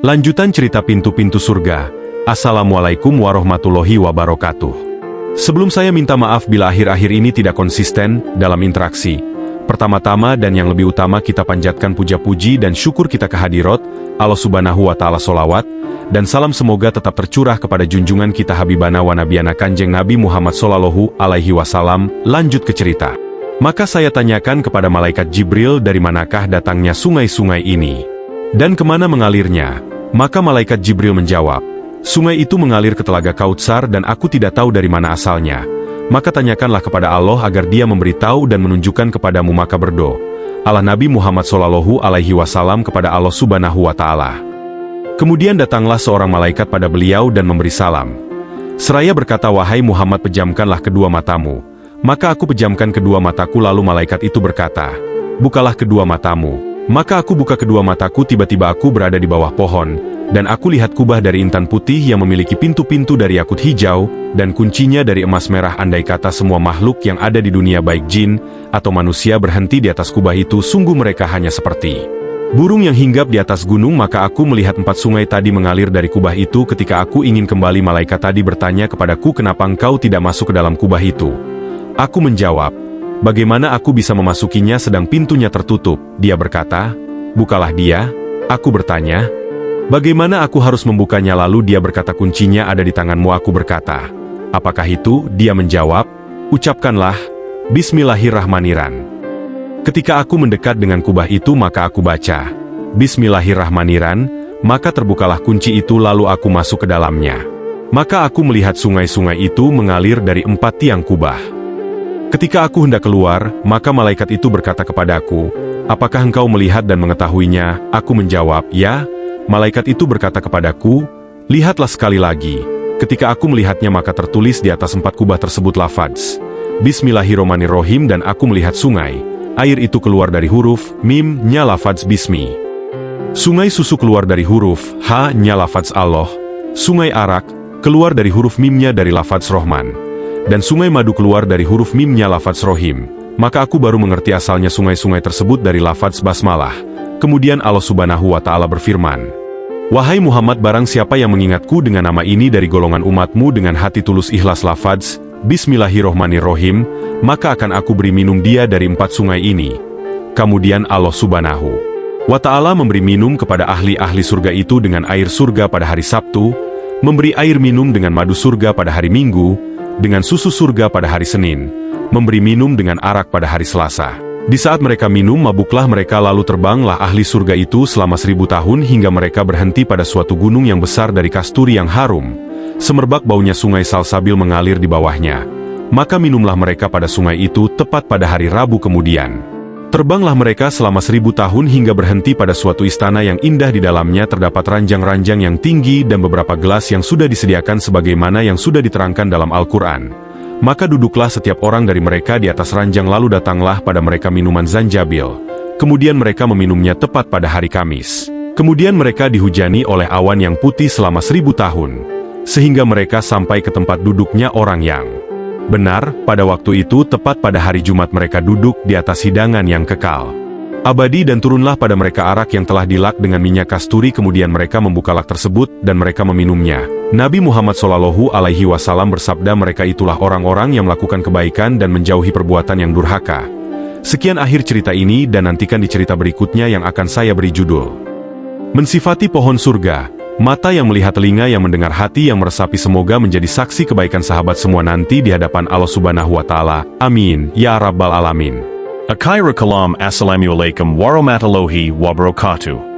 Lanjutan cerita pintu-pintu surga. Assalamualaikum warahmatullahi wabarakatuh. Sebelum saya minta maaf bila akhir-akhir ini tidak konsisten dalam interaksi, pertama-tama dan yang lebih utama kita panjatkan puja-puji dan syukur kita kehadirat Allah Subhanahu wa Ta'ala. Sholawat dan salam semoga tetap tercurah kepada junjungan kita Habibana wa Nabiana Kanjeng Nabi Muhammad Sallallahu Alaihi Wasallam. Lanjut ke cerita. Maka saya tanyakan kepada malaikat Jibril, dari manakah datangnya sungai-sungai ini dan kemana mengalirnya? Maka malaikat Jibril menjawab, sungai itu mengalir ke Telaga Kautsar dan aku tidak tahu dari mana asalnya. Maka tanyakanlah kepada Allah agar dia memberitahu dan menunjukkan kepadamu. Maka berdoa Allah Nabi Muhammad Sallallahu Alaihi Wasallam kepada Allah Subhanahu wa Ta'ala. Kemudian datanglah seorang malaikat pada beliau dan memberi salam. Seraya berkata, wahai Muhammad, pejamkanlah kedua matamu. Maka aku pejamkan kedua mataku, lalu malaikat itu berkata, bukalah kedua matamu. Maka aku buka kedua mataku, tiba-tiba aku berada di bawah pohon, dan aku lihat kubah dari intan putih yang memiliki pintu-pintu dari yakut hijau, dan kuncinya dari emas merah. Andai kata semua makhluk yang ada di dunia baik jin atau manusia berhenti di atas kubah itu, sungguh mereka hanya seperti burung yang hinggap di atas gunung. Maka aku melihat 4 sungai tadi mengalir dari kubah itu. Ketika aku ingin kembali, malaikat tadi bertanya kepadaku, kenapa engkau tidak masuk ke dalam kubah itu? Aku menjawab, bagaimana aku bisa memasukinya sedang pintunya tertutup? Dia berkata, bukalah dia. Aku bertanya, bagaimana aku harus membukanya? Lalu dia berkata, kuncinya ada di tanganmu. Aku berkata, apakah itu? Dia menjawab, ucapkanlah, Bismillahirrahmanirrahim. Ketika aku mendekat dengan kubah itu, maka aku baca, Bismillahirrahmanirrahim, maka terbukalah kunci itu, lalu aku masuk ke dalamnya. Maka aku melihat sungai-sungai itu mengalir dari 4 tiang kubah. Ketika aku hendak keluar, maka malaikat itu berkata kepadaku, apakah engkau melihat dan mengetahuinya? Aku menjawab, ya. Malaikat itu berkata kepadaku, lihatlah sekali lagi. Ketika aku melihatnya, maka tertulis di atas 4 kubah tersebut lafaz Bismillahirrahmanirrahim, dan aku melihat sungai. Air itu keluar dari huruf Mim-nya lafaz Bismi. Sungai susu keluar dari huruf Ha-nya lafaz Allah. Sungai arak keluar dari huruf Mim-nya dari lafaz Rohman. Dan sungai madu keluar dari huruf Mim-nya lafaz Rohim. Maka aku baru mengerti asalnya sungai-sungai tersebut dari lafaz Basmalah. Kemudian Allah Subhanahu wa Ta'ala berfirman, wahai Muhammad, barang siapa yang mengingatku dengan nama ini dari golongan umatmu dengan hati tulus ikhlas lafaz Bismillahirrahmanirrahim, maka akan aku beri minum dia dari 4 sungai ini. Kemudian Allah Subhanahu wa Ta'ala memberi minum kepada ahli-ahli surga itu dengan air surga pada hari Sabtu, memberi air minum dengan madu surga pada hari Minggu, dengan susu surga pada hari Senin, memberi minum dengan arak pada hari Selasa. Di saat mereka minum, mabuklah mereka, lalu terbanglah ahli surga itu selama 1000 tahun hingga mereka berhenti pada suatu gunung yang besar dari kasturi yang harum. Semerbak baunya sungai salsabil mengalir di bawahnya. Maka minumlah mereka pada sungai itu tepat pada hari Rabu. Kemudian terbanglah mereka selama 1000 tahun hingga berhenti pada suatu istana yang indah. Di dalamnya terdapat ranjang-ranjang yang tinggi dan beberapa gelas yang sudah disediakan sebagaimana yang sudah diterangkan dalam Al-Quran. Maka duduklah setiap orang dari mereka di atas ranjang, lalu datanglah pada mereka minuman zanjabil. Kemudian mereka meminumnya tepat pada hari Kamis. Kemudian mereka dihujani oleh awan yang putih selama 1000 tahun, sehingga mereka sampai ke tempat duduknya orang yang benar. Pada waktu itu tepat pada hari Jumat mereka duduk di atas hidangan yang kekal abadi, dan turunlah pada mereka arak yang telah dilak dengan minyak kasturi. Kemudian mereka membuka lak tersebut dan mereka meminumnya. Nabi Muhammad Sallallahu Alaihi Wasallam bersabda, mereka itulah orang-orang yang melakukan kebaikan dan menjauhi perbuatan yang durhaka. Sekian akhir cerita ini, dan nantikan di cerita berikutnya yang akan saya beri judul Mensifati Pohon Surga. Mata yang melihat, telinga yang mendengar, hati yang meresapi, semoga menjadi saksi kebaikan sahabat semua nanti di hadapan Allah Subhanahu wa Ta'ala. Amin, ya Rabbal Alamin. Akhiru kalam, Assalamualaikum warahmatullahi wabarakatuh.